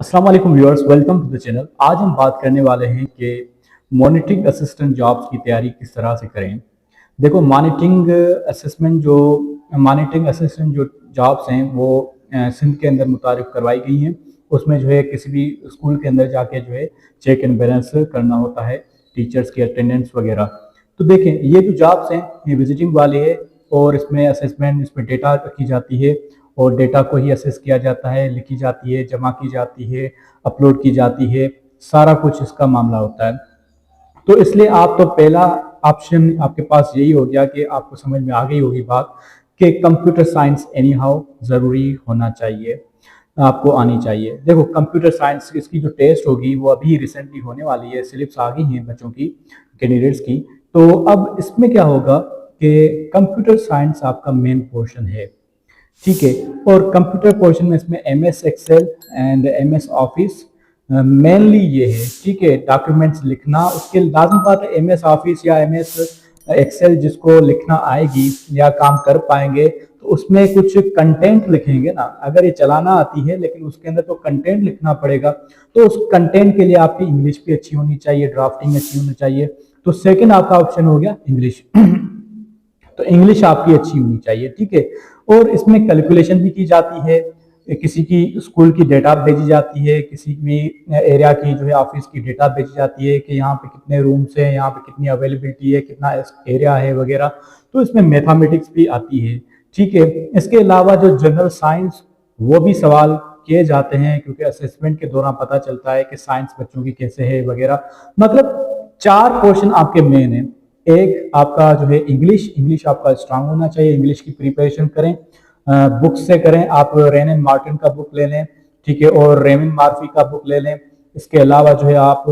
अस्सलाम वालेकुम viewers, welcome to the channel. आज हम बात करने वाले हैं कि मॉनिटरिंग असिस्टेंट जॉब्स की तैयारी किस तरह से करें। देखो, मॉनिटरिंग असिस्टेंट जो जॉब्स हैं वो सिंध के अंदर मुतारिफ करवाई गई हैं। उसमें जो है किसी भी स्कूल के अंदर जाके जो है चेक एंड बैलेंस करना होता है, टीचर्स की अटेंडेंस वगैरह। तो देखें, ये जो जॉब्स हैं ये विजिटिंग वाली है और इसमें असेसमेंट, इसमें डेटा रखी जाती है और डेटा को ही असेस किया जाता है, लिखी जाती है, जमा की जाती है, अपलोड की जाती है, सारा कुछ इसका मामला होता है। तो इसलिए आप तो पहला ऑप्शन आपके पास यही हो गया कि आपको समझ में आ गई होगी बात कि कंप्यूटर साइंस एनी हाउ ज़रूरी होना चाहिए, आपको आनी चाहिए। देखो, कंप्यूटर साइंस इसकी जो टेस्ट होगी वो अभी रिसेंटली होने वाली है, स्लिप्स आ गई हैं बच्चों की, कैंडिडेट्स की। तो अब इसमें क्या होगा कि कंप्यूटर साइंस आपका मेन पोर्शन है, ठीक है। और कंप्यूटर पोर्शन में इसमें M S Excel and M S Office mainly ये है, ठीक है। डॉक्यूमेंट्स लिखना, उसके लाजमी बात है एम एस ऑफिस या एम एस एक्सेल जिसको लिखना आएगी या काम कर पाएंगे तो उसमें कुछ कंटेंट लिखेंगे ना। अगर ये चलाना आती है लेकिन उसके अंदर तो कंटेंट लिखना पड़ेगा, तो उस कंटेंट के लिए आपकी इंग्लिश भी अच्छी होनी चाहिए, ड्राफ्टिंग अच्छी होनी चाहिए। तो सेकंड आपका ऑप्शन हो गया इंग्लिश। तो इंग्लिश आपकी अच्छी होनी चाहिए, ठीक है। और इसमें कैलकुलेशन भी की जाती है, किसी की स्कूल की डेटा भेजी जाती है, किसी भी एरिया की जो है ऑफिस की डेटा भेजी जाती है कि यहाँ पे कितने रूम्स हैं, यहाँ पे कितनी अवेलेबिलिटी है, कितना एरिया है वगैरह। तो इसमें मैथमेटिक्स भी आती है, ठीक है। इसके अलावा जो जनरल साइंस, वो भी सवाल किए जाते हैं क्योंकि असेसमेंट के दौरान पता चलता है कि साइंस बच्चों की कैसे है वगैरह। मतलब 4 पोर्शन आपके मेन है। एक आपका जो है इंग्लिश आपका स्ट्रांग होना चाहिए, इंग्लिश की प्रिपरेशन करें, बुक से करें। आप रेनन मार्टिन का बुक ले लें, ठीक है, और रेमन मार्फी का बुक ले लें। इसके अलावा जो है आप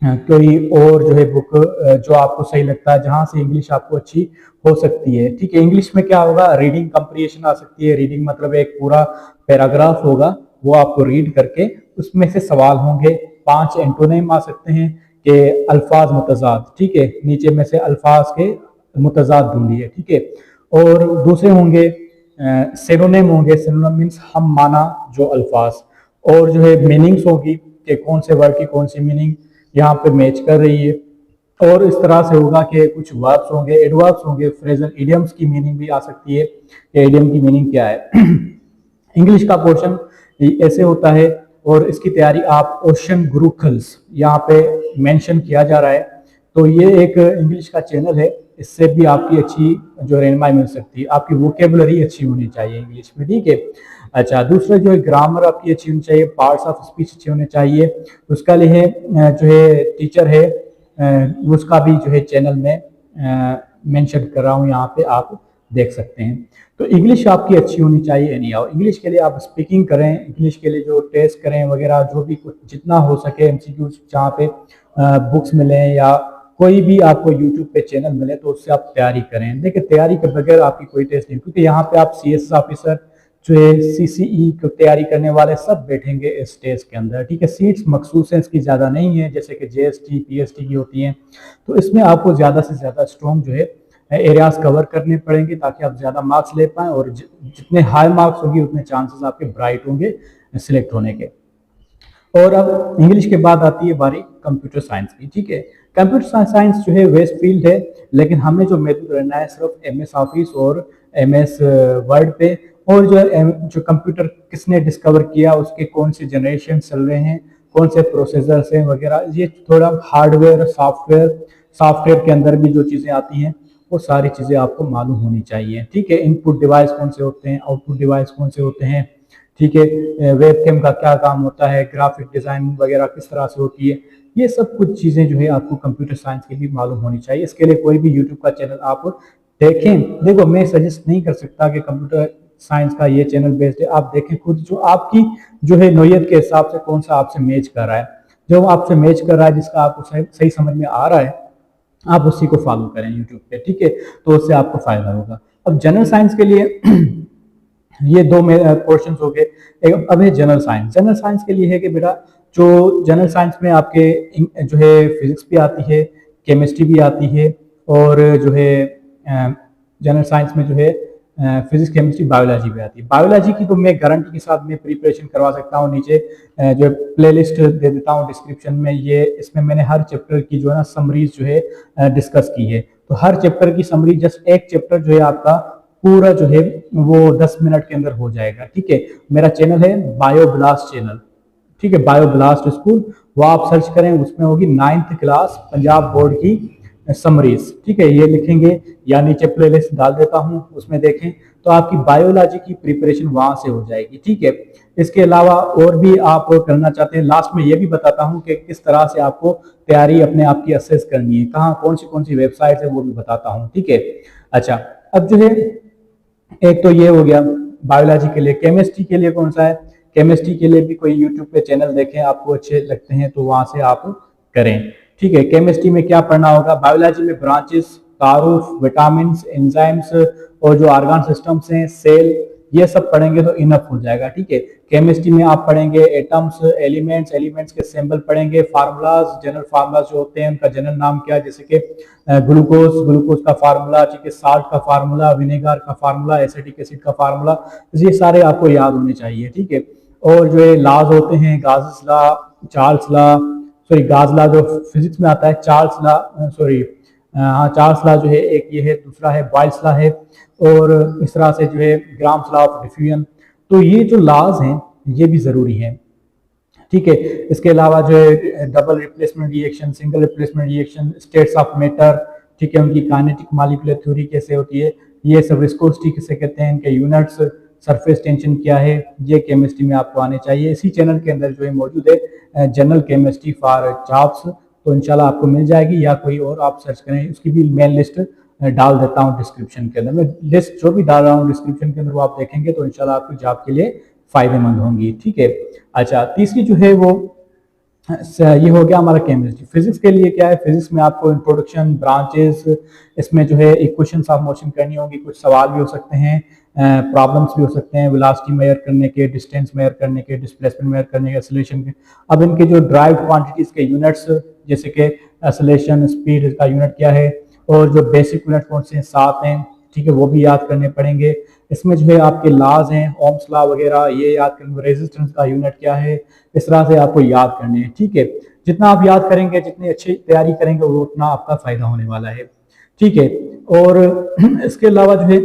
कोई और जो है बुक जो आपको सही लगता है, जहां से इंग्लिश आपको अच्छी हो सकती है, ठीक है। इंग्लिश में क्या होगा, रीडिंग कंप्रीहेंशन आ सकती है। रीडिंग मतलब एक पूरा पैराग्राफ होगा, वो आपको रीड करके उसमें से सवाल होंगे। 5 एंटोनिम आ सकते हैं कि अल्फाज मुतजाद, ठीक है, नीचे में से अल्फाज के मुतजाद ढूंढिए, ठीक है। और दूसरे होंगे सिनोनिम होंगे। सिनोनिम मीन्स हम माना जो अल्फाज। और जो है मीनिंग्स होगी कि कौन से वर्ड की कौन सी मीनिंग यहाँ पे मैच कर रही है। और इस तरह से होगा कि कुछ वर्ब्स होंगे, एडवर्ब्स होंगे, फ्रेजल इडियम्स की मीनिंग भी आ सकती है कि इडियम की मीनिंग क्या है। इंग्लिश का पोर्शन ऐसे होता है और इसकी तैयारी आप ओशन गुरुकुल्स यहाँ पे मेंशन किया जा रहा है। तो ये एक इंग्लिश का चैनल है, इससे भी आपकी अच्छी जो रहनुमाई मिल सकती है। आपकी वोकेबलरी अच्छी होनी चाहिए इंग्लिश में, ठीक है। अच्छा, दूसरा जो है ग्रामर आपकी अच्छी होनी चाहिए, पार्ट्स ऑफ स्पीच अच्छे होने चाहिए। उसका लिए जो है टीचर है, उसका भी जो है चैनल में मेंशन कर रहा हूँ, यहाँ पे आप देख सकते हैं। तो इंग्लिश आपकी अच्छी होनी चाहिए एनी हाउ। इंग्लिश के लिए आप स्पीकिंग करें, इंग्लिश के लिए जो टेस्ट करें वगैरह, जो भी कुछ जितना हो सके एमसीक्यू जहाँ पे बुक्स मिलें या कोई भी आपको यूट्यूब पे चैनल मिले तो उससे आप तैयारी करें। देखिए, तैयारी के बगैर आपकी कोई टेस्ट नहीं, क्योंकि यहाँ पे आप सीएस ऑफिसर जो है, सीसीई की तैयारी करने वाले सब बैठेंगे इस टेस्ट के अंदर, ठीक है। सीट्स मखसूस हैं, इसकी ज़्यादा नहीं है जैसे कि जेएसटी पीएसटी की होती हैं। तो इसमें आपको ज़्यादा से ज़्यादा स्ट्रॉन्ग जो है एरियाज कवर करने पड़ेंगे ताकि आप ज़्यादा मार्क्स ले पाएँ, और जितने हाई मार्क्स होंगे उतने चांसेस आपके ब्राइट होंगे सिलेक्ट होने के। और अब इंग्लिश के बाद आती है बारी कंप्यूटर साइंस की, ठीक है। कंप्यूटर साइंस जो है वेस्ट फील्ड है, लेकिन हमें जो मेथड रहना है सिर्फ एमएस ऑफिस और एमएस वर्ड पे। और जो कंप्यूटर किसने डिस्कवर किया, उसके कौन से जनरेशन चल रहे हैं, कौन से प्रोसेसर्स हैं वगैरह, ये थोड़ा हार्डवेयर सॉफ्टवेयर के अंदर भी जो चीज़ें आती हैं वो सारी चीज़ें आपको मालूम होनी चाहिए, ठीक है। इनपुट डिवाइस कौन से होते हैं, आउटपुट डिवाइस कौन से होते हैं, ठीक है। वेबकैम का क्या काम होता है, ग्राफिक डिज़ाइन वगैरह किस तरह से होती है, ये सब कुछ चीज़ें जो है आपको कंप्यूटर साइंस की भी मालूम होनी चाहिए। इसके लिए कोई भी यूट्यूब का चैनल आप देखें। देखो, मैं सजेस्ट नहीं कर सकता कि कंप्यूटर साइंस का ये चैनल बेस्ड है, आप देखें खुद जो आपकी जो है नोयत के हिसाब से कौन सा आपसे मैच कर रहा है। जो आपसे मैच कर रहा है, जिसका आपको सही समझ में आ रहा है, आप उसी को फॉलो करें यूट्यूब पे, ठीक है। तो उससे आपको फायदा होगा। अब जनरल साइंस के लिए ये 2 पोर्शन हो गए। अब है जनरल साइंस। जनरल साइंस के लिए है कि बेटा, जो जनरल साइंस में आपके जो है फिजिक्स भी आती है, केमिस्ट्री भी आती है, और जो है जनरल साइंस में जो है फिजिक्स केमिस्ट्री बायोलॉजी भी आती है। बायोलॉजी की तो मैं गारंटी के साथ मैं प्रिपरेशन करवा सकता हूँ। नीचे जो प्लेलिस्ट दे देता हूँ डिस्क्रिप्शन में, ये इसमें मैंने हर चैप्टर की जो है ना समरीज जो है डिस्कस की है। तो हर चैप्टर की समरी, जस्ट एक चैप्टर जो है आपका पूरा जो है वो 10 मिनट के अंदर हो जाएगा। ठीक है, मेरा चैनल है बायोब्लास्ट चैनल, ठीक है, बायोब्लास्ट स्कूल, वो आप सर्च करें, उसमें होगी 9th क्लास पंजाब बोर्ड की समरीज। ठीक है, ये लिखेंगे या नीचे प्लेलिस्ट डाल देता हूँ, उसमें देखें तो आपकी बायोलॉजी की प्रिपरेशन वहां से हो जाएगी। ठीक है, इसके अलावा और भी आप करना चाहते हैं, लास्ट में ये भी बताता हूँ कि किस तरह से आपको तैयारी अपने आप की असेस करनी है, कहाँ कौन सी वेबसाइट है वो भी बताता हूँ। ठीक है, अच्छा, अब जो है एक तो ये हो गया बायोलॉजी के लिए। केमिस्ट्री के लिए कौन सा है? केमिस्ट्री के लिए भी कोई यूट्यूब पे चैनल देखें, आपको अच्छे लगते हैं तो वहां से आप करें। ठीक है, केमिस्ट्री में क्या पढ़ना होगा? बायोलॉजी में ब्रांचेस, तारुफ, विटामिन, एंजाइम्स और जो ऑर्गन सिस्टम्स हैं, सेल, ये सब पढ़ेंगे तो इनफ हो जाएगा। ठीक है, केमिस्ट्री में आप पढ़ेंगे एटम्स, एलिमेंट्स, एलिमेंट्स के सिंबल पढ़ेंगे, फार्मूलाज, जनरल फार्मूलाज जो होते हैं उनका जनरल नाम क्या है, जैसे कि ग्लूकोज का फार्मूला, ठीक है, साल्ट का फार्मूला, विनेगर का फार्मूला, एसिटिक एसिड का फार्मूला, ये सारे आपको याद होने चाहिए। ठीक है, और जो है लॉज होते हैं, Gauss law, Charles law, sorry Gauss law जो फिजिक्स में आता है, चार्ल्स लॉ, सॉरी हाँ चार्ल्स लॉ जो है एक ये है, दूसरा है बॉयल्स लॉ है, और इस तरह से जो है ग्राम्स लॉ ऑफ डिफ्यूजन। तो ये जो लॉज हैं ये भी जरूरी है। ठीक है, इसके अलावा जो है double replacement reaction, single replacement reaction, states of matter, ठीक है, उनकी काइनेटिक मॉलिक्यूलर थ्योरी कैसे होती है, ये सब, विस्कोसिटी किसे कहते हैं, इनके यूनिट्स, सरफेस टेंशन क्या है, ये केमिस्ट्री में आपको आने चाहिए। इसी चैनल के अंदर जो है मौजूद है जनरल केमिस्ट्री फॉर जॉब्स, तो इंशाल्लाह आपको मिल जाएगी, या कोई और आप सर्च करें, उसकी भी मेन लिस्ट डाल देता हूँ डिस्क्रिप्शन के अंदर। मैं लिस्ट जो भी डाल रहा हूँ डिस्क्रिप्शन के अंदर वो आप देखेंगे तो इंशाल्लाह आपकी जॉब के लिए फायदेमंद होंगी। ठीक है, अच्छा, तीसरी जो है वो ये हो गया हमारा केमिस्ट्री। फिजिक्स के लिए क्या है? फिजिक्स में आपको इंट्रोडक्शन, ब्रांचेस, इसमें जो है इक्वेशंस ऑफ मोशन करनी होगी, कुछ सवाल भी हो सकते हैं, प्रॉब्लम्स भी हो सकते हैं, वेलोसिटी मेजर करने के, डिस्टेंस मेजर करने के, डिस्प्लेसमेंट मेजर करने के, एक्सेलरेशन के। अब इनके जो ड्राइव्ड क्वांटिटीज के यूनिट्स, जैसे कि एक्सेलरेशन, स्पीड का यूनिट क्या है, और जो बेसिक यूनिट कौन से हैं, 7 हैं, ठीक है, वो भी याद करने पड़ेंगे। इसमें जो है आपके लॉज हैं, ओम्स लॉ वगैरह, ये याद करेंगे, रेजिस्टेंस का यूनिट क्या है, इस तरह से आपको याद करने हैं। ठीक है, जितना आप याद करेंगे, जितनी अच्छी तैयारी करेंगे, वो उतना आपका फायदा होने वाला है। ठीक है, और इसके अलावा जो है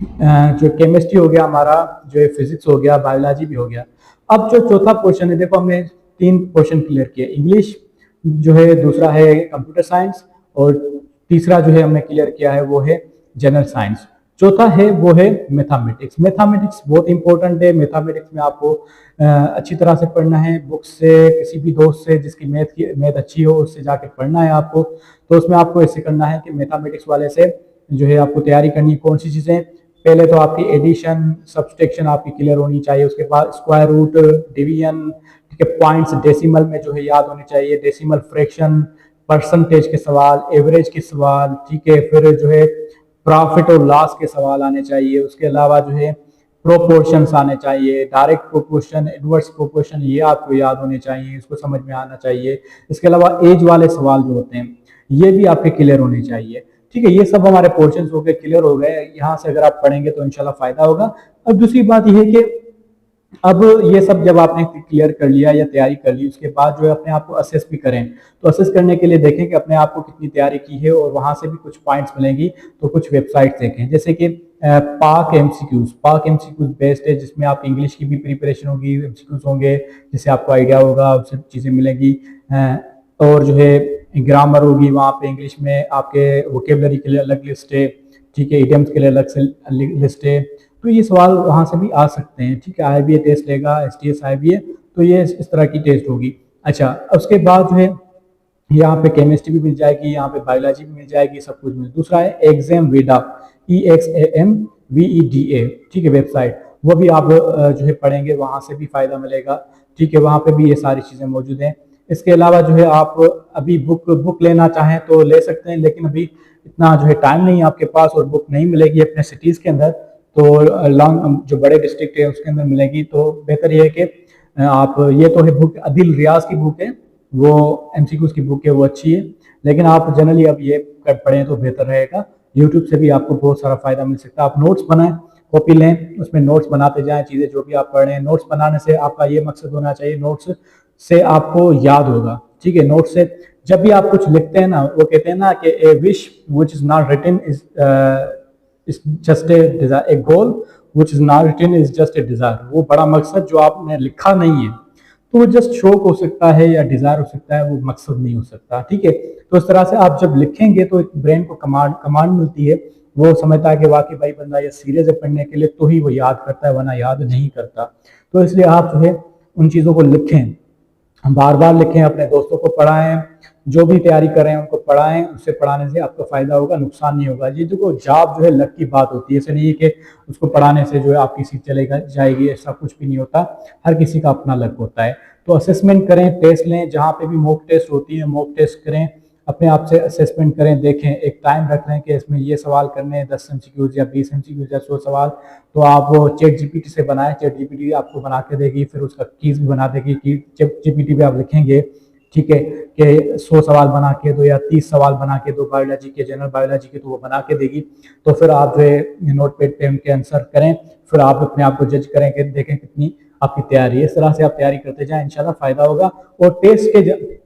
जो केमिस्ट्री हो गया हमारा, जो है फिजिक्स हो गया, बायोलॉजी भी हो गया। अब जो चौथा पोर्शन है, देखो हमने 3 पोर्शन क्लियर किए, इंग्लिश जो है, दूसरा है कंप्यूटर साइंस, और तीसरा जो है हमने क्लियर किया है वो है जनरल साइंस। चौथा है वो है मैथमेटिक्स। मैथमेटिक्स बहुत इंपॉर्टेंट है। मैथमेटिक्स में आपको अच्छी तरह से पढ़ना है, बुक से, किसी भी दोस्त से जिसकी मैथ अच्छी हो उससे जाके पढ़ना है आपको। तो उसमें आपको ऐसे करना है कि मैथमेटिक्स वाले से जो है आपको तैयारी करनी है। कौन सी चीज़ें? पहले तो आपकी एडिशन, सब्सट्रैक्शन आपकी क्लियर होनी चाहिए, उसके बाद स्क्वायर रूट, डिवीजन, ठीक है, पॉइंट्स डेसिमल में जो है याद होने चाहिए, डेसिमल फ्रैक्शन, परसेंटेज के सवाल, एवरेज के सवाल, ठीक है, फिर जो है प्रॉफिट और लॉस के सवाल आने चाहिए। उसके अलावा जो है प्रोपोर्शंस आने चाहिए, डायरेक्ट प्रोपोर्शन, इनवर्स प्रोपोर्शन, ये आपको याद होने चाहिए, इसको समझ में आना चाहिए। इसके अलावा एज वाले सवाल जो होते हैं ये भी आपके क्लियर होने चाहिए। ठीक है, ये सब हमारे पोर्शन हो गए, क्लियर हो गए। यहाँ से अगर आप पढ़ेंगे तो इंशाल्लाह फायदा होगा। अब दूसरी बात यह है कि अब ये सब जब आपने क्लियर कर लिया या तैयारी कर ली, उसके बाद जो है अपने आप को असेस भी करें। तो असेस करने के लिए देखें कि अपने आप को कितनी तैयारी की है, और वहां से भी कुछ पॉइंट्स मिलेंगी। तो कुछ वेबसाइट देखें, जैसे कि पाक एमसीक्यूज बेस्ड है, जिसमें आप इंग्लिश की भी प्रिपरेशन होगी, एमसीक्यूज होंगे, जिससे आपको आइडिया होगा, सब चीज़ें मिलेंगी। और जो है ग्रामर होगी, वहाँ पे इंग्लिश में आपके वोकेबलरी के लिए अलग लिस्ट है, ठीक है, इडियम्स के लिए अलग से लिस्ट है। तो ये सवाल वहाँ से भी आ सकते हैं। ठीक है, IBA टेस्ट लेगा, STS IBA, तो ये इस तरह की टेस्ट होगी। अच्छा, उसके बाद जो है यहाँ पे केमिस्ट्री भी मिल जाएगी, यहाँ पे बायोलॉजी भी मिल जाएगी, सब कुछ मिल। दूसरा है एग्जाम वेदा, EXAMVEDA, ठीक है, वेबसाइट, वो भी आप जो है पढ़ेंगे, वहाँ से भी फायदा मिलेगा। ठीक है, वहाँ पे भी ये सारी चीज़ें मौजूद हैं। इसके अलावा जो है आप अभी बुक लेना चाहें तो ले सकते हैं, लेकिन अभी इतना जो है टाइम नहीं है आपके पास, और बुक नहीं मिलेगी अपने सिटीज़ के अंदर, तो लॉन्ग जो बड़े डिस्ट्रिक्ट है उसके अंदर मिलेगी। तो बेहतर ये है कि आप, ये तो है बुक अदिल रियाज की बुक है, वो MCQs की बुक है, वो अच्छी है, लेकिन आप जनरली अब ये पढ़ें तो बेहतर रहेगा। यूट्यूब से भी आपको बहुत सारा फ़ायदा मिल सकता है। आप नोट्स बनाएं, कॉपी लें, उसमें नोट्स बनाते जाएं, चीज़ें जो भी आप पढ़ रहे हैं। नोट्स बनाने से आपका ये मकसद होना चाहिए, नोट्स से आपको याद होगा, ठीक है। नोट्स से जब भी आप कुछ लिखते हैं ना, वो कहते हैं ना कि a wish which is not written is just a desire, a goal which is not written is just a desire. वो बड़ा मकसद जो आपने लिखा नहीं है तो वो जस्ट शौक हो सकता है या डिज़ायर हो सकता है, वो मकसद नहीं हो सकता, ठीक है। तो इस तरह से आप जब लिखेंगे तो एक ब्रेन को कमांड मिलती है, वो समझता है कि वाकई भाई बंदा ये सीरियस है पढ़ने के लिए, तो ही वो याद करता है, वरना याद नहीं करता। तो इसलिए आप जो है उन चीज़ों को लिखें, बार बार लिखें, अपने दोस्तों को पढ़ाएं, जो भी तैयारी कर रहे हैं उनको पढ़ाएं, उससे पढ़ाने से आपका फायदा होगा, नुकसान नहीं होगा। ये जो जॉब जो है लक की बात होती है, ऐसे नहीं है कि उसको पढ़ाने से जो है आपकी सीट चलेगा जाएगी, ऐसा कुछ भी नहीं होता। हर किसी का अपना लक होता है। तो असेसमेंट करें, टेस्ट लें, जहाँ पे भी मॉक टेस्ट होती है मॉक टेस्ट करें, अपने आप से असेसमेंट करें, देखें, एक टाइम रख लें कि इसमें ये सवाल करने हैं 10 MCQs या 20 MCQs या 100 सवाल। तो आप वो चैट जीपीटी से बनाएं, चैट जीपीटी आपको बना के देगी, फिर उसका कीज भी बना देगी कि चैट जीपीटी पे आप लिखेंगे, ठीक है, कि 100 सवाल बना के दो या 30 सवाल बना के दो बायोलॉजी के, जनरल बायोलॉजी के, तो वो बना के देगी। तो फिर आप जो है नोट पैड पे उनके आंसर करें, फिर आप अपने आप को जज करें कि देखें कितनी आपकी तैयारी है। इस तरह से आप तैयारी करते जाएं, इंशाल्लाह फायदा होगा। और टेस्ट के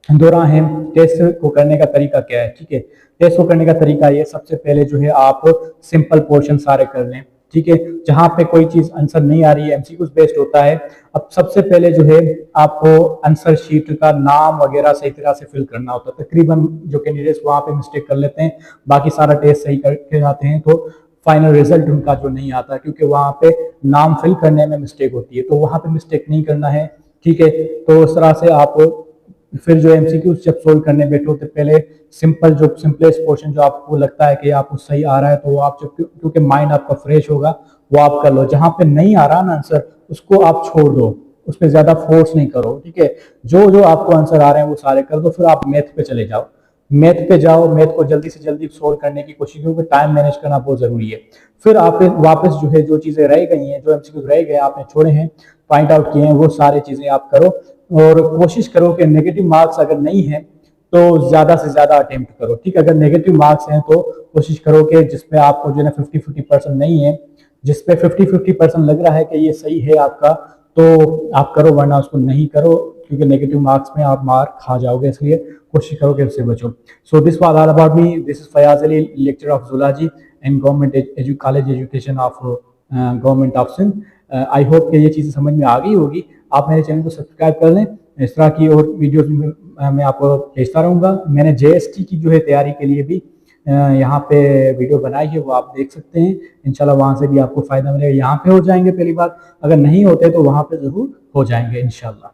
दौरान है, टेस्ट को करने का तरीका क्या है, ठीक है। टेस्ट को करने का तरीका ये, सबसे पहले जो है आप सिंपल पोर्शन सारे कर लें, ठीक है। जहां पे कोई चीज आंसर नहीं आ रही है, एमसीक्यूज बेस्ड होता है। अब सबसे पहले जो है आपको आंसर शीट का नाम वगैरह सही तरह से फिल करना होता है। तकरीबन जो कैंडिडेट्स वहां पे मिस्टेक कर लेते हैं, बाकी सारा टेस्ट सही करके जाते हैं, तो फाइनल रिजल्ट उनका जो नहीं आता, क्योंकि वहां पे नाम फिल करने में मिस्टेक होती है। तो वहां पे मिस्टेक नहीं करना है, ठीक है। तो इस तरह से आप फिर जो एमसीक्यू जब सोल्व करने बैठो तो पहले सिंपल, जो सिंपलेस्ट पोर्शन जो आपको लगता है कि आपको सही आ रहा है, तो वो आप जब, क्योंकि माइंड आपका फ्रेश होगा, वो आप कर लो। जहां पे नहीं आ रहा ना आंसर, उसको आप छोड़ दो, उस पर ज्यादा फोर्स नहीं करो, ठीक है। जो जो आपको आंसर आ रहे हैं वो सारे कर दो, फिर आप मैथ पे चले जाओ, मैथ पे जाओ, मैथ को जल्दी से जल्दी सोल्व करने की कोशिश, क्योंकि टाइम मैनेज करना बहुत जरूरी है। फिर आप वापस जो है, जो चीजें रह गई हैं, जो एमसीक्यू रह गए आपने छोड़े हैं, पॉइंट आउट किए हैं, वो सारी चीजें आप करो। और कोशिश करो कि नेगेटिव मार्क्स अगर नहीं है तो ज्यादा से ज्यादा अटेम्प्ट करो, ठीक है। अगर नेगेटिव मार्क्स हैं तो कोशिश करो कि जिसपे आपको जो है 50-50% नहीं है, जिसपे 50-50% लग रहा है कि ये सही है आपका, तो आप करो, वरना उसको नहीं करो, क्योंकि नेगेटिव मार्क्स में आप मार खा जाओगे। इसलिए कोशिश करो कि उससे बचो। So this was all about me, this is Fayaz Ali, lecture of zoology and government college education of government of Sindh. I hope कि ये चीज़ें समझ में आ गई होगी। आप मेरे चैनल को सब्सक्राइब कर लें, इस तरह की और वीडियोस मैं आपको भेजता रहूँगा। मैंने JST की जो है तैयारी के लिए भी यहाँ पे वीडियो बनाई है, वो आप देख सकते हैं। इंशाल्लाह वहाँ से भी आपको फ़ायदा मिलेगा। यहाँ पे हो जाएंगे पहली बार, अगर नहीं होते तो वहाँ पे ज़रूर हो जाएंगे इंशाल्लाह।